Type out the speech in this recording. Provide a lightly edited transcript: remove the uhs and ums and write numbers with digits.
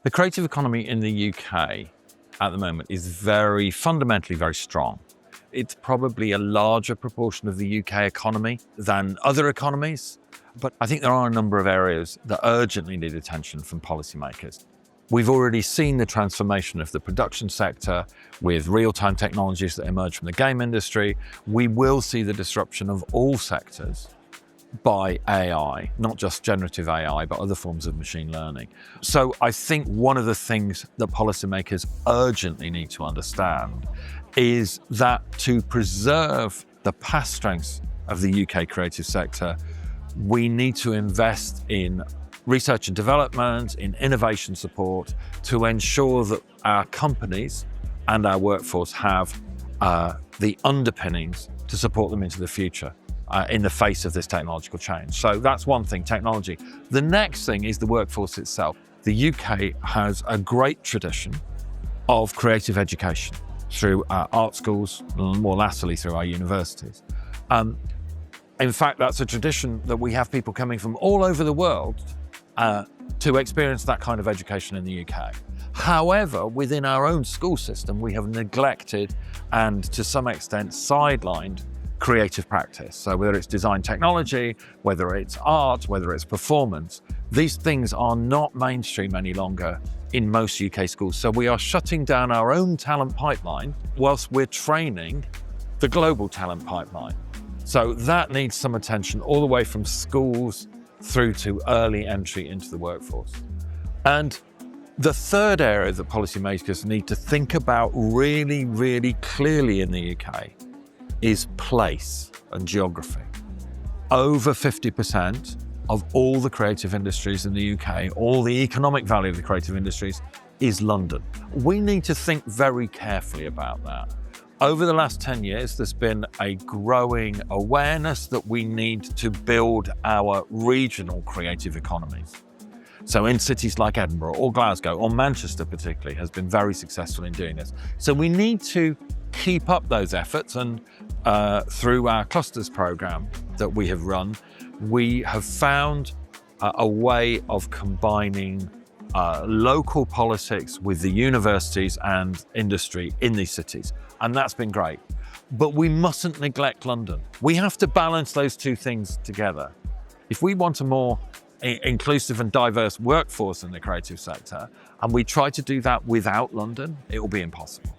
The creative economy in the UK at the moment is fundamentally very strong. It's probably a larger proportion of the UK economy than other economies, but I think there are a number of areas that urgently need attention from policymakers. We've already seen the transformation of the production sector with real-time technologies that emerge from the game industry. We will see the disruption of all sectors by AI, not just generative AI, but other forms of machine learning. So I think one of the things that policymakers urgently need to understand is that to preserve the past strengths of the UK creative sector, we need to invest in research and development, in innovation support, to ensure that our companies and our workforce have the underpinnings to support them into the future in the face of this technological change. So that's one thing, technology. The next thing is the workforce itself. The UK has a great tradition of creative education through our art schools, more latterly through our universities. In fact, that's a tradition that we have people coming from all over the world to experience that kind of education in the UK. However, within our own school system, we have neglected and to some extent sidelined creative practice. So whether it's design technology, whether it's art, whether it's performance, these things are not mainstream any longer in most UK schools. So we are shutting down our own talent pipeline whilst we're training the global talent pipeline. So that needs some attention all the way from schools through to early entry into the workforce. And the third area that policymakers need to think about really, really clearly in the UK is place and geography. Over 50% of all the creative industries in the UK, all the economic value of the creative industries is London. We need to think very carefully about that. Over the last 10 years, there's been a growing awareness that we need to build our regional creative economies. So in cities like Edinburgh or Glasgow or Manchester particularly has been very successful in doing this. So we need to keep up those efforts, and through our clusters program that we have run, we have found a way of combining local politics with the universities and industry in these cities. And that's been great. But we mustn't neglect London. We have to balance those two things together. If we want a more inclusive and diverse workforce in the creative sector, and we try to do that without London, it will be impossible.